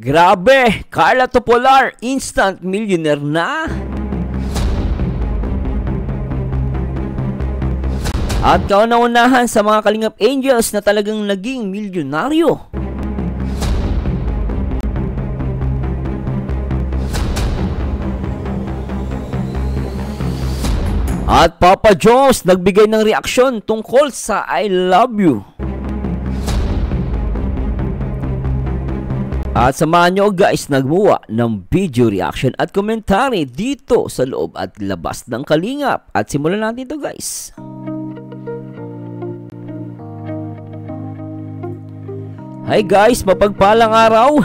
Grabe, Carla Topolar, instant millionaire na. At kauna-unahan sa mga Kalingap Angels na talagang naging milyonaryo. At Papa Jones nagbigay ng reaksyon tungkol sa I love you. At samahan nyo guys, nagmuwa ng video reaction at komentary dito sa loob at labas ng Kalingap. At simulan natin ito guys. Hi guys, mapagpalang araw.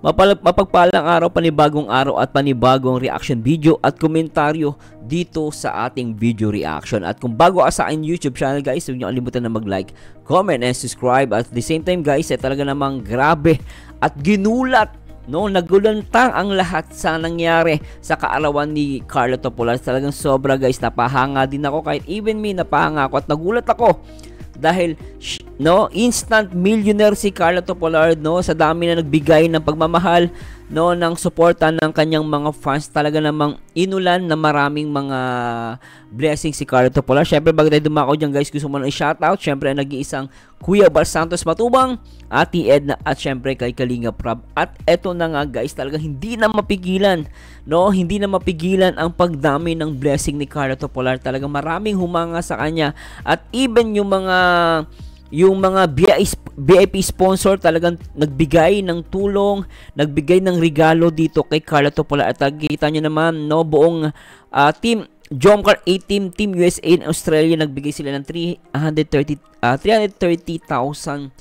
Mapagpalang araw, panibagong araw at panibagong reaction video at komentaryo dito sa ating video reaction. At kung bago ka sa aking YouTube channel guys, huwag niyo kalimutan na mag-like, comment, and subscribe. At the same time guys, talaga namang grabe at ginulat, no? Nagulantang ang lahat sa nangyari sa kaarawan ni Carla Topolar. Talagang sobra guys, napahanga din ako, kahit even me napahanga ako at nagulat ako. Dahil no, instant millionaire si Carla Topolar, no, sa dami na nagbigay ng pagmamahal, no, ng suporta ng kanyang mga fans. Talaga namang inulan na maraming mga blessings si Carla Topolar. Syempre bago tayo dumako dyan guys, gusto mo nang i-shoutout syempre ang nag-iisang Kuya Bal Santos Matubang, Ate Edna, at syempre kay Kalingap Rob. At eto na nga guys, talagang hindi na mapigilan, no, hindi na mapigilan ang pagdami ng blessing ni Carla Topolar. Talagang maraming humanga sa kanya. At even yung mga VIP sponsor talagang nagbigay ng tulong, nagbigay ng regalo dito kay Carla Topolar. At nakikita nyo naman, no, buong team Jomcar A-Team, Team USA and Australia, nagbigay sila ng 330,000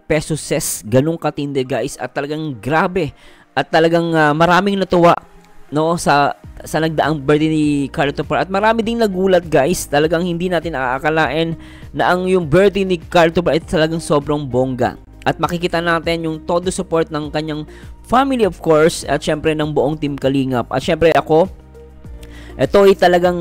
pesos. Ganun katindi guys. At talagang grabe. At talagang maraming natuwa, no, sa nagdaang birthday ni Carla Topolar. At marami ding nagulat guys. Talagang hindi natin aakalain na yung birthday ni Carla Topolar ay talagang sobrang bongga. At makikita natin yung todo support ng kanyang family of course. At syempre ng buong Team Kalingap. At syempre ako, ito ay talagang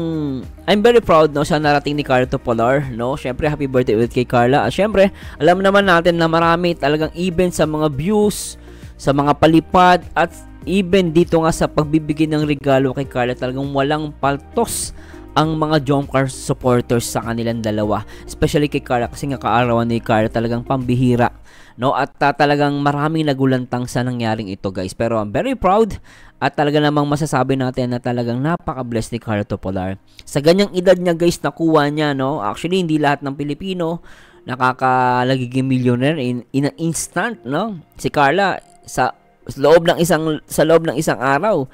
I'm very proud, no, sa narating ni Carla Topolar, no. Syempre happy birthday ulit kay Carla. At syempre alam naman natin na marami talagang even sa mga views, sa mga palipad, at even dito nga sa pagbibigay ng regalo kay Carla, talagang walang paltos ang mga Jomcar supporters sa kanilang dalawa. Especially kay Carla kasi nga kaarawan ni Carla talagang pambihira, no. At talagang maraming nagulantang sa nangyaring ito guys. Pero I'm very proud. At talaga namang masasabi natin na talagang napaka-blessed ni Carla Topolar. Sa ganyang edad niya guys, nakuha niya, no. Actually hindi lahat ng Pilipino nakakalagiging millionaire in an instant, no. Si Carla sa loob ng isang araw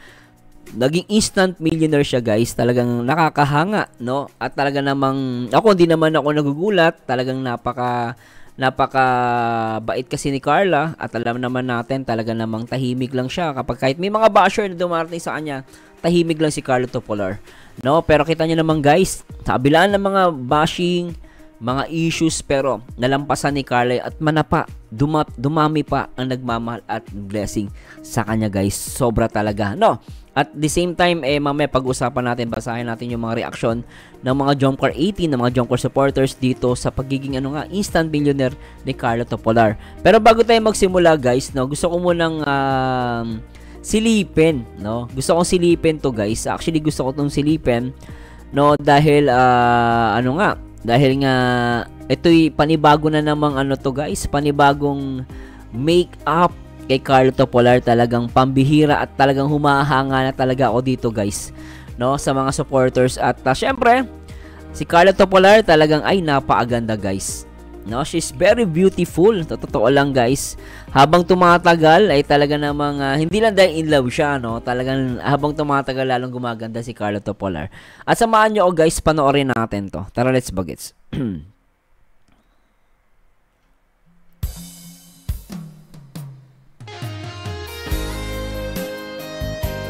naging instant millionaire siya guys. Talagang nakakahanga, no. At talaga namang ako, hindi naman ako nagugulat. Talagang napaka bait kasi ni Carla. At alam naman natin talaga namang tahimik lang siya kapag kahit may mga basher na dumarating sa kanya, tahimik lang si Carla Topolar, no. Pero kita niyo naman guys, sa kabilaan ng mga bashing, mga issues, pero nalampasan ni Carla at dumami pa ang nagmamahal at blessing sa kanya guys. Sobra talaga, no. At the same time, mamaya pag-usapan natin, basahin natin yung mga reaksyon ng mga Jomcar 18, ng mga Jomcar supporters dito sa pagiging instant millionaire ni Carla Topolar. Pero bago tayo magsimula guys, no, gusto ko munang silipin, no. Gusto kong silipin to guys. Actually gusto ko tong silipin, no, dahil dahil nga ito'y panibago na namang to guys, panibagong make-up kay Carla Topolar. Talagang pambihira at talagang humahanga na talaga ako dito guys, no, sa mga supporters. At syempre si Carla Topolar talagang ay napakaganda guys, no. She's very beautiful, totoo lang guys. Habang tumatagal ay talaga namang hindi lang dahil in love siya, no, talagang habang tumatagal lalong gumaganda si Carla Topolar. At samahan nyo guys, panoorin natin to. Tara, let's bagets.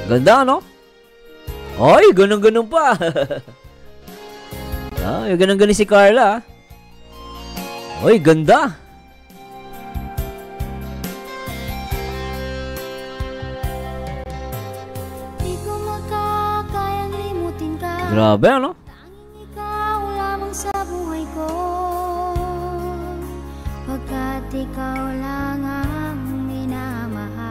Ganda, no? Ay, ganun-ganun pa. Ay, ganun-ganun si Carla. Ay, ganda. Di ko makakayang limutin ka. Grabe, ano? Tanging ikaw lamang sa buhay ko. Pagkat ikaw lang ang minamahal.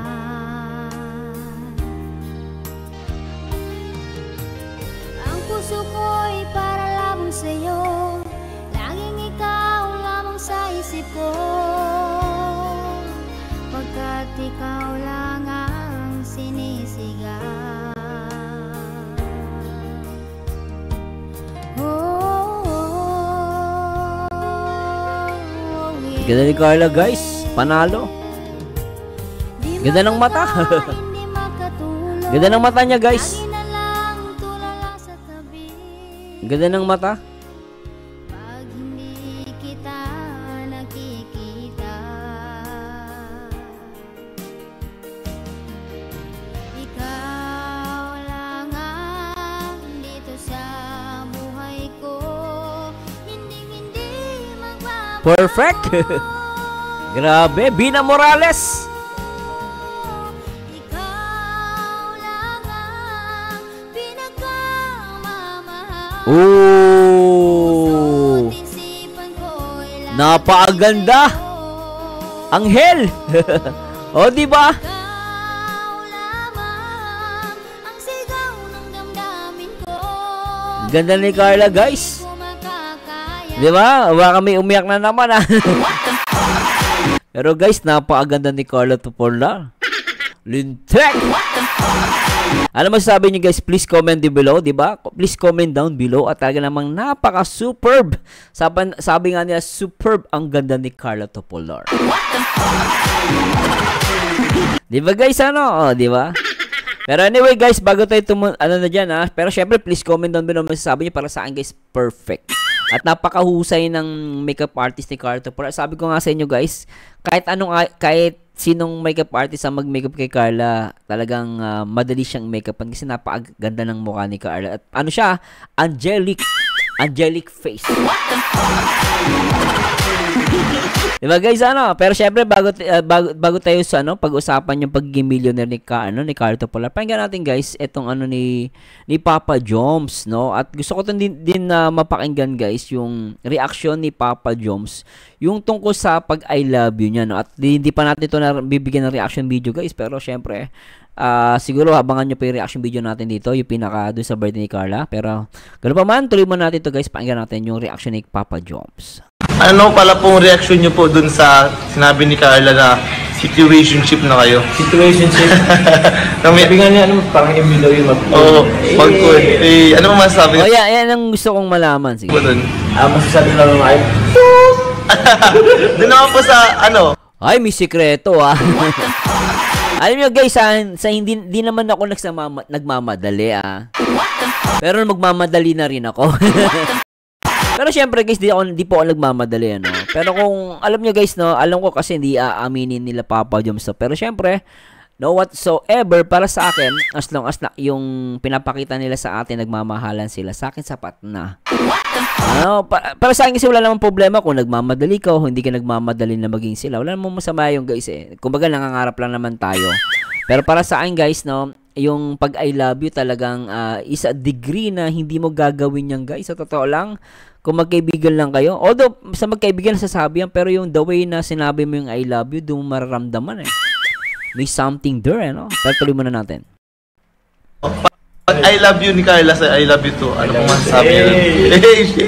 ko, pagkat ikaw lang ang sinisigaw. Yeah. Ganda ni Carla guys, panalo. Ganda ng mata. Ganda ng mata niya guys. Ganda ng mata. Pag hindi kita nakikita, ikaw lang ang dito sa buhay ko. Hindi magbabago. Perfect. Grabe, Bina Morales. Oh, napakaganda. Anghel. Oh, di ba? Ganda ni Carla, guys. Di ba? Baka may umiyak na naman, ah. Pero guys, napakaganda ni Carla Toporlar. Lintek. Ano masasabi niyo guys? Please comment down below, di ba? Please comment down below. At talaga namang napaka-superb. Sabi nga nila, superb ang ganda ni Carla Toporlar. Di ba guys, ano? Oh, di ba? Pero anyway guys, bago tayo ano na dyan, ha? Pero syempre, please comment down below masasabi niyo para sa akin guys, perfect. At napakahusay ng makeup artist ni Carla Toporlar. Sabi ko nga sa inyo guys, kahit sinong makeup artist ang mag-makeup kay Carla, talagang madali siyang makeupan kasi napakaganda ng mukha ni Carla. At ano siya? Angelic face. Diba guys, ano? Pero syempre bago tayo sa pag-usapan yung pagiging millionaire ni Carla Toporlar, pakinggan natin guys itong ni Papa Joms, no? At gusto ko din na mapakinggan guys yung reaction ni Papa Joms yung tungkol sa pag I love you niya, no? At hindi pa natin ito na bibigyan ng reaction video guys, pero syempre siguro abangan nyo pa yung reaction video natin dito, yung pinaka doon sa birthday ni Carla. Pero gano'n pa man, tuloy mo natin ito guys, pakinggan natin yung reaction ni Papa Joms. Ano pala pong reaction nyo po dun sa sinabi ni Carla na situationship na kayo? Situationship? Sabi nga niya, parang Emilio yung Oo, pag-good. Ano mo masasabi? Oh, yan ang gusto kong malaman. Sige. Masasabi lang naman ay, doon naman po sa ay, may sikreto, ah. Alam nyo guys, sa hindi naman ako nagmamadali, ah. Pero magmamadali na rin ako. Pero syempre guys, di po ako nagmamadali, ano. Pero kung alam nyo guys, no, alam ko kasi hindi aaminin nila Papa Joms. Pero syempre, no whatsoever, para sa akin, as long as yung pinapakita nila sa atin, nagmamahalan sila, sa akin sapat na. Ano, para sa akin kasi wala namang problema kung nagmamadali ka o hindi ka nagmamadali na maging sila. Wala namang masama yung guys, eh. Kumbaga nangangarap lang naman tayo. Pero para sa akin guys, no, yung pag I love you talagang is a degree na hindi mo gagawin yan guys. Sa totoo lang, kung magkaibigan lang kayo, although sa magkaibigan nasasabi yan, pero yung the way na sinabi mo yung I love you, doon mo mararamdaman, eh. May something there, no? Pero tuloy muna natin. Pag I love you ni Carla sa I love you too, ano pong masasabi nyo?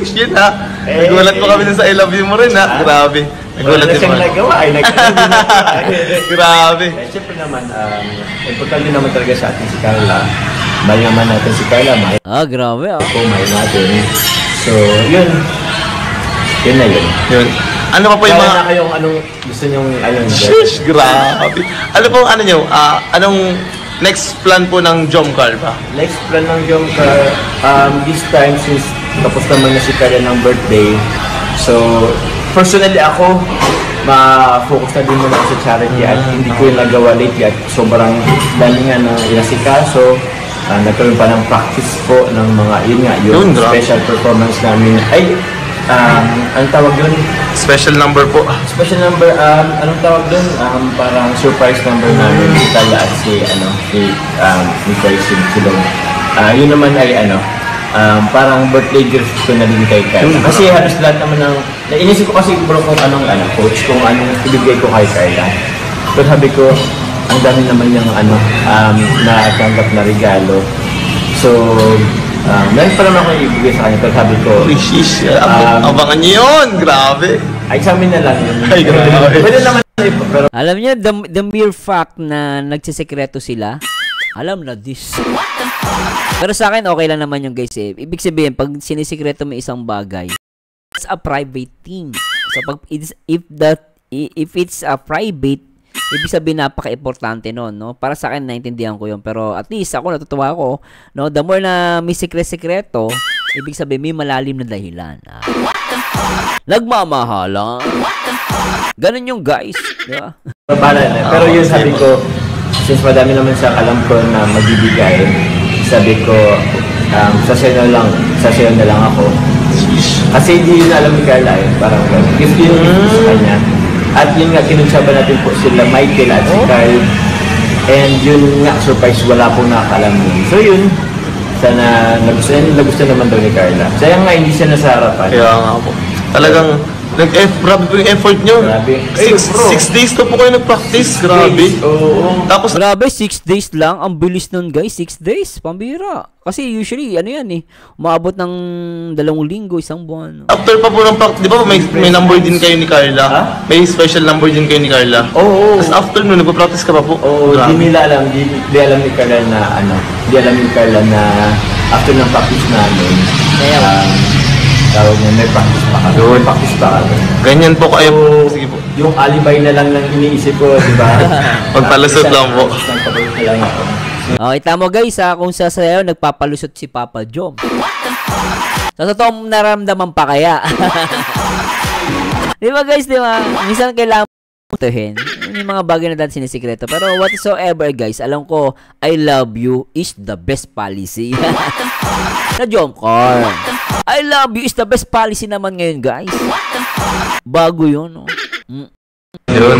Shit ha! Nagulat po kami sa I love you mo rin ha? Grabe. Nagulat din mo. Grabe. Siyempre naman, importante naman talaga sa atin si Carla. Mahal naman natin si Carla. Grabe, ah. Mahal natin. So, yun. Yun na yun. Yun. Ano pa po yung mga... Kaya na kayong anong gusto nyong... Shish! Grabe. Ano po nyo? Anong next plan po ng Jomcar ba? Next plan ng Jomcar, this time since tapos naman na si Carla ng birthday. So, personally ako, ma-focus na din muna sa charity at hindi ko yung nagawa lately at sobrang dami nga na inasikaso. Nagkaroon pa ng practice po ng mga, yun nga, yung special performance namin. Ay, anong tawag yun? Special number po. Special number, anong tawag dun? Parang surprise number namin si Carla at si Nicole Silog. Yun naman ay parang birthday gift ko na din kay Carla. Kasi halos lahat naman ng, inisip ko kasi bro kung anong coach, kung anong ibigay ko kay Carla. Pero sabi ko, ang dami naman yung natanggap na regalo. So, meron pa naman ako ibigay sa kanya. Pero sabi ko, abangan niyo yun! Grabe! Ay, sa amin na lang yun. Ay, grabe. Pwede naman pero Alam niyo, the mere fact na nagsisekreto sila, alam na this. Pero sa akin, okay lang naman yung guys eh. Ibig sabihin, pag sinisikreto mo isang bagay, it's a private thing. So, if it's a private, ibig sabihin napaka-importante nun, no? Para sa akin, naintindihan ko yun. Pero at least, ako natutuwa ako, no? The more na may sikreto, ibig sabihin, may malalim na dahilan. Nagmamahalan. Ganun yung guys, di ba? pero yun sabi ko, since madami naman siyang alam ko na magbibigay, sabi ko, sasayo na lang ako. Kasi hindi yun alam ni Carla eh, parang gift yun sa kanya. At yun nga, kinunsaba natin po sila Michael at si Carl. And yun nga, surprise, wala pong nakakalam yun. So yun, sana nagustuhan naman daw ni Carla. Sayang nga, hindi siya nasa harapan. Kaya nga po. Talagang, grabe po yung effort nyo. Grabe. 6 days to po kayo nag-practice. Grabe. Oo. Tapos, Grabe, 6 days lang. Ang bilis nun guys, 6 days. Pambira. Kasi usually, ano yan eh, umabot ng 2 linggo, 1 buwan. after pa po ng practice, di ba may number din kayo ni Carla? Ha? May special number din kayo ni Carla? Oo. Tapos after nun, nagpa-practice ka pa po? Oo, Grabe. di nila alam, di alam ni Carla na di alam ni Carla na after ng practice namin, tawag niya, may practice pa kami. May practice pa kami. Ganyan po kayo. Sige po. Yung alibay na lang iniisip ko, di ba? Pagpalusot lang po. Pagpalusot na lang ako. Okay, tama guys ha, kung sasayaw, nagpapalusot si Papa Jom. Sa totoong naramdaman pa kaya. Di ba guys, di ba? Minsan kailangan putuhin. Yung mga bagay na dati sinisikreto. Pero whatsoever guys, alam ko, I love you is the best policy. Na Jomcar. I love you is the best policy naman ngayon guys. Bago yun, no? Yun.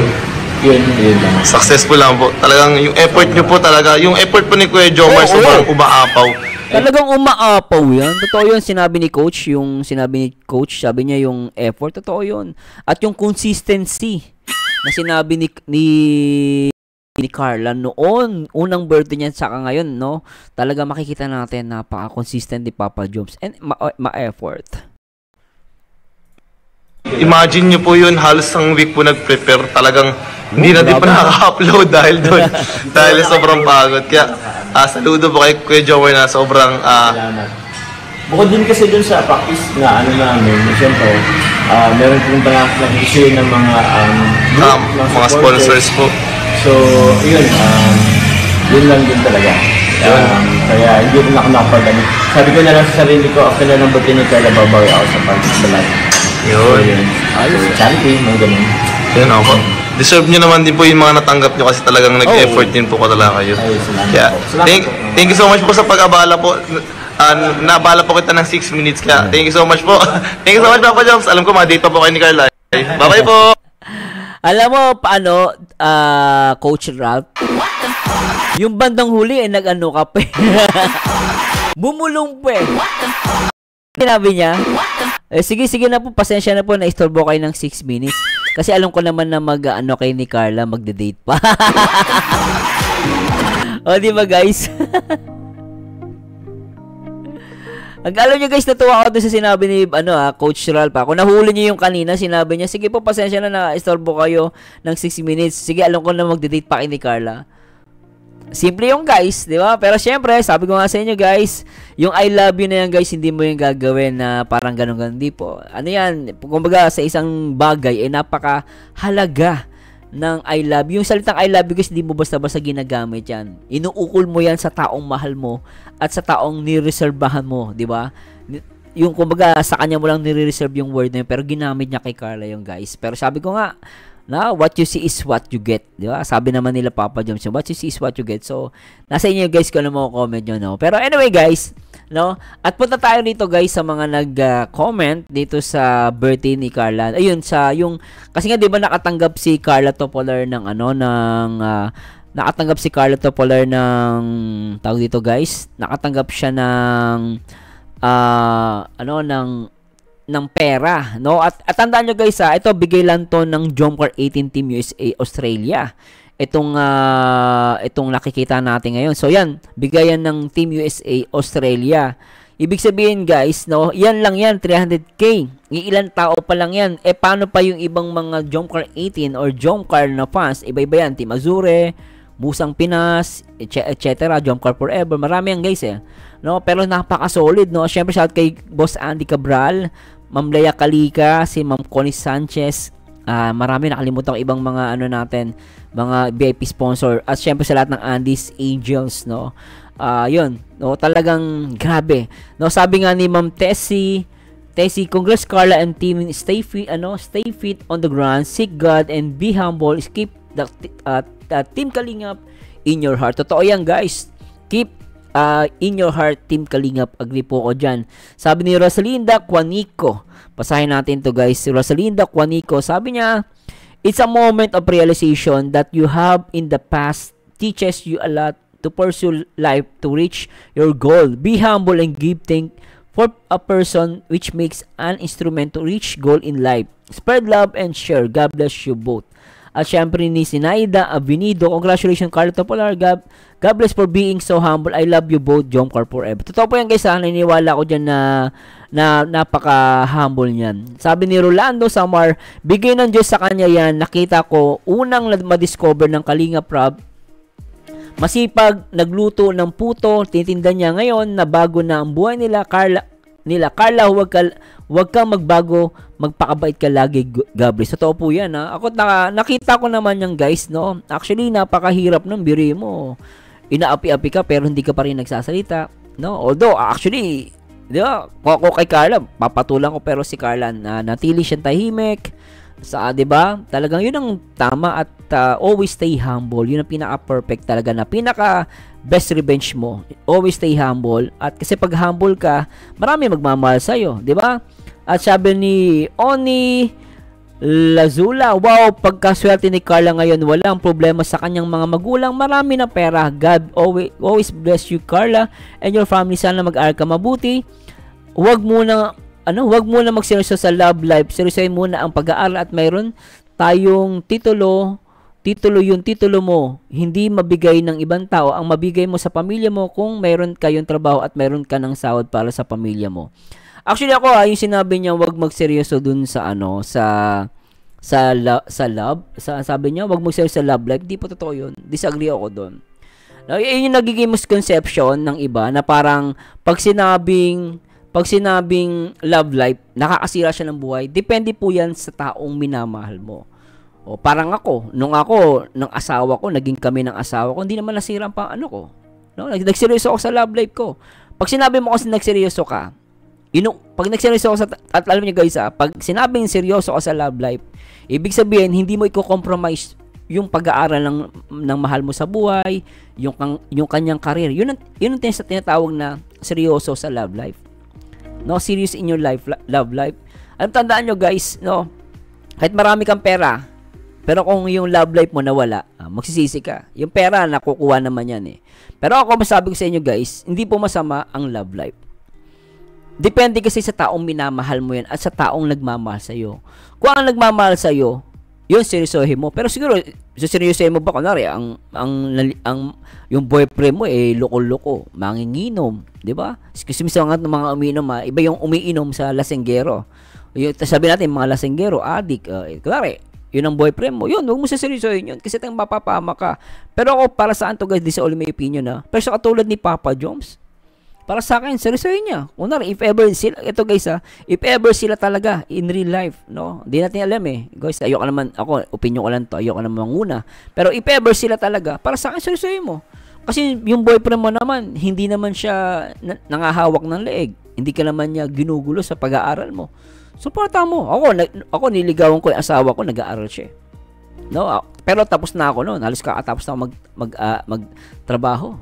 Yun lang. Successful lang po. Talagang yung effort nyo po talaga. Yung effort po ni Kuya Jomar, sobrang umaapaw. Talagang umaapaw yan. Totoo yun, sinabi ni Coach. Yung sinabi ni Coach, sabi niya yung effort. Totoo yun. At yung consistency na sinabi ni Carla noon, unang birthday niya saka ngayon, no? Talaga makikita natin napaka-consistent ni Papa Joms and ma-effort. Imagine nyo po yun, halos ang week po nag-prepare. Talagang hindi na din pa nakaka-upload dahil doon. Dahil sobrang pagod. Kaya saludo po kay Kuya Jomar na sobrang Salamat. Bukod din kasi dun sa practice na namin, siyempre, meron pong nakikishare ng mga mga sponsors po. So, yun, yun lang din talaga. Kaya hindi rin ako nakapag-ano. Sabi ko na lang sa sarili ko, after na ng birthday ni Carla, babawi ako sa pag-salat. Yun. Charity, mga ganun. Yun ako. Deserve nyo naman din po yung mga natanggap nyo kasi talagang nag-effort din po talaga kayo. Ay, salamat Kaya, po. Salamat po. thank you so much po sa pag-abala po. Naabala po kita ng 6 minutes kaya thank you so much po. Thank you so much Papa Joms. Alam ko mga date pa po kayo ni Carla. Bye-bye po. Alam mo, paano, Coach Ralph? Yung bandang huli, nag-ano ka pa. Bumulong pa eh. Sinabi niya, sige na po, pasensya na po, na-istorbo kayo ng 6 minutes. Kasi alam ko naman na mag-ano kay ni Carla, magde-date pa. O, di ba guys? Alam niyo guys, natuwa ako doon sa sinabi ni Coach Ralph. Kung nahuli niyo yung kanina, sinabi niya, sige po, pasensya na istorbo kayo ng 6 minutes. Sige, alam ko na magde-date pa kay ni Carla. Simple yung guys, di ba? Pero syempre, sabi ko nga sa inyo guys, yung I love you na yan guys, hindi mo yung gagawin na parang ganun-ganun. Di po. Ano yan? Kumbaga, sa isang bagay, napakahalaga ng I love you. Yung salitang I love you guys, hindi mo basta-basta ginagamit yan. Inuukol mo yan sa taong mahal mo at sa taong nireserbahan mo, di ba? Yung kumbaga, sa kanya mo lang nire-reserve yung word na yun, pero ginamit niya kay Carla yung guys. Pero sabi ko nga, what you see is what you get, di ba? Sabi naman nila Papa Joms, what you see is what you get. So, nasa inyo guys kung ano mo comment nyo, no? Pero anyway guys, no? At punta tayo dito guys sa mga nag-comment dito sa birthday ni Carla. Ayun, kasi nga di ba nakatanggap si Carla Topolar ng nakatanggap si Carla Topolar ng tawag dito guys, nakatanggap siya ng pera, no? At tandaan nyo guys, ito bigay lang to ng Jomcar 18 Team USA Australia. Itong nakikita natin ngayon. So yan, bigayan ng Team USA Australia Ibig sabihin guys, no, yan lang yan, 300k. Ilan tao pa lang yan. Paano pa yung ibang mga Jomcar 18 or Jomcar na fans? Iba-iba yan, Team Azure, Musang Pinas, etc. Jomcar Forever. Marami yan guys No, pero napaka-solid, no. Syempre shout kay Boss Andy Cabral, Ma'am Leia Kalika, si Ma'am Connie Sanchez. Marami nakalimutan ko ibang mga natin, mga VIP sponsor. At syempre sa lahat ng Andy's Angels, no. Yun, no, talagang grabe. No, sabi nga ni Ma'am Tessie, congrats Carla and team, stay fit on the ground, seek God and be humble, keep the Team Kalingap in your heart. Totoo yan guys. Keep in your heart, Team Kalingap. Agree po ako dyan. Sabi ni Rosalinda Quanico, basahin natin to guys. Rosalinda Quanico, sabi niya, it's a moment of realization that you have in the past teaches you a lot to pursue life to reach your goal. Be humble and give thanks for a person which makes an instrument to reach goal in life. Spread love and share. God bless you both. At syempre ni Sinaida Avenido, congratulations Carlo Topolar. God bless for being so humble. I love you both, Jomcar Forever. Totoo po yan guys, naniniwala ko dyan na napaka-humble niyan. Sabi ni Rolando Samar, bigay ng Diyos sa kanya yan. Nakita ko, unang ma-discover ng Kalingap Rob. Masipag, nagluto ng puto, titinda niya ngayon na bago na ang buhay nila. Carla, huwag kang magbago, magpakabait ka lagi, Gabriel. Totoo po yan, ha. Ako, nakita ko naman yan, guys, no. Actually, napakahirap ng biri mo. Inaapi-api ka, pero hindi ka pa rin nagsasalita, no. Although, actually, di ba, ako kay Carla, papatulan ko, pero si Carla, natili siyang tahimik, di ba? Talagang yun ang tama at always stay humble. Yun ang pinaka-perfect talaga na pinaka-best revenge mo. Always stay humble. At kasi pag humble ka, marami magmamahal sa'yo. Di ba? At sabi ni Oni Lazula, wow, pagkaswerte ni Carla ngayon, walang problema sa kanyang mga magulang. Marami na pera. God always bless you, Carla, and your family. Sana mag-aral ka mabuti. Huwag muna magseryoso sa love life. Seryosohin muna ang pag-aaral at mayroon tayong titulo yung titulo mo, hindi mabigay ng ibang tao. Ang mabigay mo sa pamilya mo kung mayroon kayong trabaho at mayroon ka ng sahod para sa pamilya mo. Actually ako, yung sinabi niya, wag magseryoso dun sa love. Sabi niya, wag magseryoso sa love life. Di po totoo yun. Disagree ako dun. Now, yun yung nagiging misconception ng iba na parang pag sinabing love life, nakakasira siya ng buhay. Depende po yan sa taong minamahal mo. O parang ako, nung asawa ko, naging kami ng asawa ko, hindi naman nasira ang ko. No? Nagseryoso ako sa love life ko. Pag sinabi mo kasi nagseryoso ka, pag nagseryoso ako at alam niyo guys, pag sinabing seryoso ka sa love life, ibig sabihin, hindi mo i-compromise yung pag-aaral ng mahal mo sa buhay, yung kanyang career. Yun ang tinatawag na seryoso sa love life. No, serious in your love life. Tandaan nyo guys, no, kahit marami kang pera, pero kung yung love life mo nawala, magsisisi ka. Yung pera, nakukuha naman yan Pero ako, masabi ko sa inyo guys, hindi po masama ang love life. Depende kasi sa taong minamahal mo yan at sa taong nagmamahal sa'yo. Kung ang nagmamahal sa'yo, yun, seryosohin mo. Pero siguro, seryosohin mo ba, kunwari, yung boyfriend mo, loko-loko, manginginom, di ba? Kasi minsan ng mga umiinom, iba yung umiinom sa lasenggero. Sabi natin, mga lasenggero, adik, kunwari, yun ang boyfriend mo, yun, huwag mo seryosohin yun, kasi tayong mapapama ka. Pero ako, para saan to guys, di sa all my opinion, pero sa katulad ni Papa Joms, para sa akin, seryosohin niya. Kunwari, if ever sila, ito guys if ever sila talaga in real life, no? Hindi natin alam Guys, opinion ko lang to, ayoko naman manguna. Pero if ever sila talaga, para sa akin, seryosohin mo. Kasi yung boyfriend mo naman, hindi naman siya nangahawak ng leeg. Hindi ka naman niya ginugulo sa pag-aaral mo. Suporta mo. Ako niligawan ko yung asawa ko, nag-aaral siya. No? Pero tapos na ako noon. Halos kakatapos na ako magtrabaho.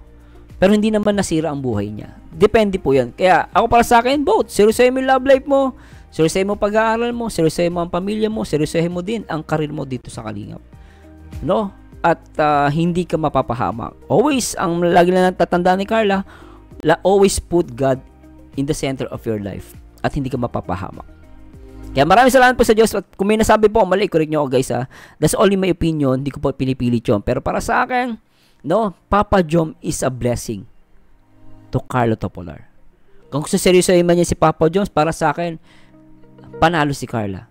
Pero hindi naman nasira ang buhay niya. Depende po yan. Kaya ako para sa akin, both. Seryosohin mo yung love life mo. Seryosohin mo pag-aaral mo. Seryosohin mo ang pamilya mo. Seryosohin mo din ang karir mo dito sa Kalingap. No? At hindi ka mapapahamak. Always, ang lagi na natatandaan ni Carla, always put God in the center of your life. At hindi ka mapapahamak. Kaya maraming salamat po sa Diyos. At kung may nasabi po, mali, correct nyo ako guys That's only my opinion. Hindi ko po pinipilit yun. Pero para sa akin, no, Papa Jom is a blessing to Carlo Topolar. Kung seryosohin man niya si Papa Jones, para sa akin, panalo si Carla.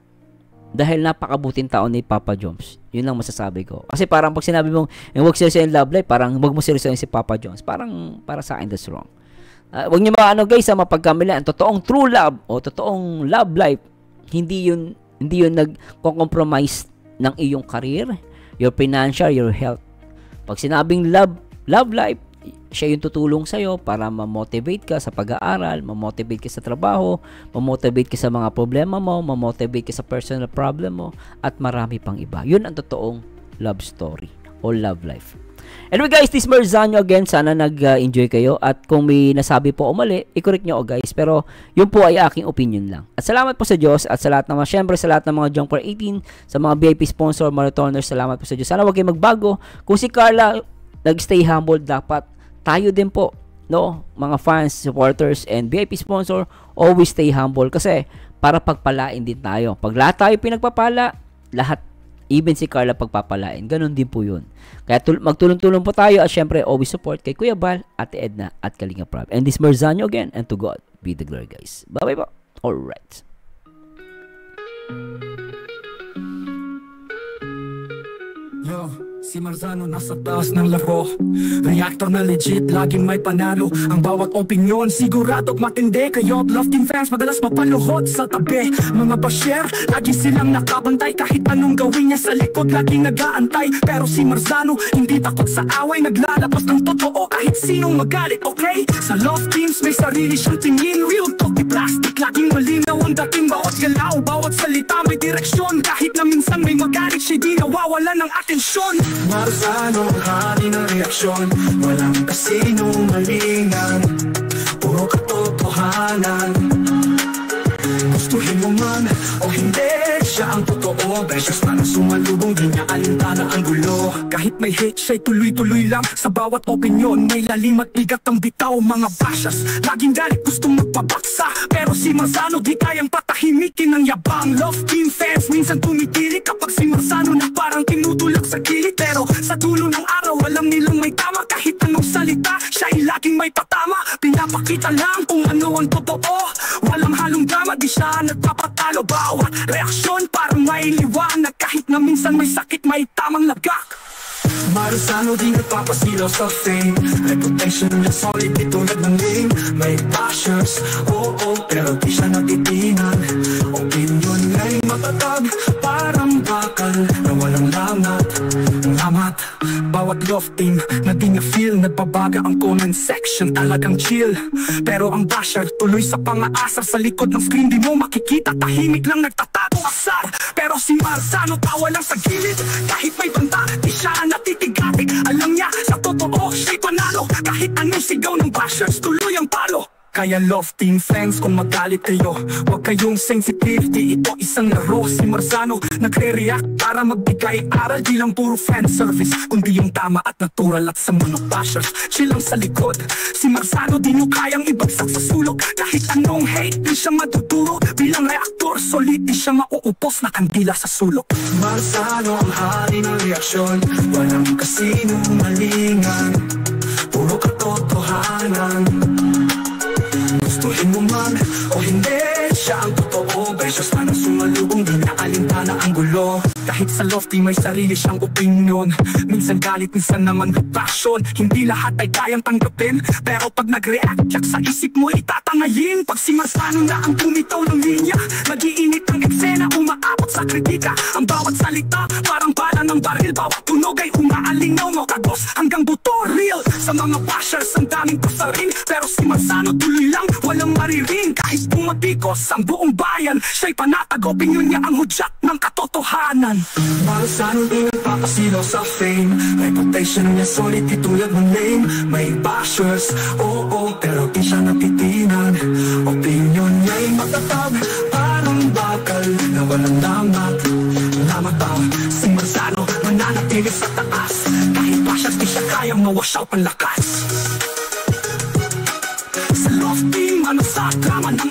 Dahil napakabuting tao ni Papa Jones. Yun lang masasabi ko. Kasi parang pag sinabi mong huwag seryosohin love life, parang huwag mo seryosohin si Papa Jones. Parang para sa akin, that's wrong. Huwag niyo guys, mapagkamila. Ang totoong true love o totoong love life, hindi yun nag-compromise ng iyong career, your financial, your health. Pag sinabing love life, siya yung tutulong sa'yo para ma-motivate ka sa pag-aaral, ma-motivate ka sa trabaho, ma-motivate ka sa mga problema mo, ma-motivate ka sa personal problem mo, at marami pang iba. Yun ang totoong love story o love life. Anyway guys, this is Marzano again. Sana nag-enjoy kayo. At kung may nasabi po o mali, i-correct nyo guys. Pero yun po ay aking opinion lang. At salamat po sa Diyos. At sa lahat ng syempre sa lahat ng mga Jumper 18, sa mga VIP sponsor, marathoners, salamat po sa Diyos. Sana huwag kayong magbago. Kung si Carla nag-stay humble, dapat tayo din po, no, mga fans, supporters, and VIP sponsor, always stay humble kasi para pagpalain din tayo. Pag lahat tayo pinagpapala, lahat, even si Carla pagpapalain, ganun din po yun. Kaya magtulong-tulong po tayo at syempre always support kay Kuya Bal, Ate Edna, at Kalinga Prab. And this Marzano again, and to God be the glory guys. Bye-bye po. Alright. Yo, si Marzano nasa taas ng laro. Reactor na legit, laging may panalo. Ang bawat opinyon, siguradong matindi. Kayo Love Team fans, madalas mapaluhod sa tabi. Mga basher, lagi silang nakabantay. Kahit anong gawin niya sa likod, laging nag-aantay. Pero si Marzano, hindi takot sa away. Naglalabas ng totoo kahit sinong magalit, okay? Sa Love Teams, may sarili siyang tingin. Real talk, di plastic, laging malinaw ang dating. Bawat galaw, bawat salita may direksyon. Kahit na minsan may magalit, siya di nawawala ng atensyon. Marzano, hari ng reaksyon. Walang kasinong malingan, puro katotohanan. Gustuhin mo man o hindi, siya ang totoo. Beses na nang sumalubong, di niya alintana ang gulo. Kahit may hate, siya'y tuloy-tuloy lang. Sa bawat opinyon, may lalim at bigat ang bitaw. Mga bashers, laging galit, gustong magpabaksa. Pero si Marzano, di kayang patahimikin ng yabang. Love Team fans, minsan tumitili kapag si Marzano na parang tinutulak sa gilid. Pero sa dulo ng araw, alam nilang may tama. Kahit anong salita, siya'y laging may patama. Pinapakita lang kung ano ang totoo. Walang halong drama, di siya nagpapatalo. Bawat reaksyon parang may liwanag. Kahit na minsan may sakit, may tamang lagak. Marzano di nagpapasilaw sa fame. Reputation niya solid, di tulad ng name. May bashers, oo, pero di siya natitinag. Opinion niya'y matatag, parang bakal na walang lamat. Bawat Love Team na di niya feel, nagbabaga ang comment section, talagang chill. Pero ang basher tuloy sa pang-aasar. Sa likod ng screen di mo makikita, tahimik lang nagtatago asar. Pero si Marzano tawa lang sa gilid. Kahit may banta, di siya natitigati. Alam niya sa totoo siya'y panalo. Kahit anong sigaw ng bashers, tuloy ang palo. Kaya Love Team fans, kung magalit kayo, huwag kayong sensitive, di ito isang laro. Si Marzano nagre-react para magbigay aral. Di lang puro fan service, kundi yung tama at natural. At sa mga bashers, chill lang sa likod. Si Marzano di nyo kayang ibagsak sa sulok. Kahit anong hate, di siya matuturo. Bilang reaktor, solid, di siya mauupos na kandila sa sulok. Marzano ang hari ng reaksyon. Walang kasinong malingan, puro katotohanan. Gustuhin mo man o hindi, siya ang totoo. Beses na nang sumalubong, di na alintana ang gulo. Kahit sa Love Team may sarili siyang opinion. Minsan galit, minsan naman with passion. Hindi lahat ay kayang tanggapin, pero pag nag-react, yak sa isip mo itatangayin. Pag si Marzano na ang bumitaw ng linya, mag-iinit ang eksena, umaabot sa kritika. Ang bawat salita, parang bala ng baril. Bawat tunog ay umaalingaw mo tagos hanggang buto. Real sa mga bashers, ang daming pasarin. Pero si Marzano tuloy lang, walang mariring. Kahit pumatikos ang buong bayan, siya'y panatag, opinyon niya ang hudyat ng katotohanan. Marzano di nagpapasilaw sa fame. Reputation niya solid, di tulad ng name. May bashers, oo, pero di siya natitinag. Opinyon niya'y matatag, parang bakal na walang lamat. Lamat ba? Si Marzano mananatili sa taas. Kahit bashers, di siya kayang mawasyaw pang lakas. Sa Love Team, ano sa drama ng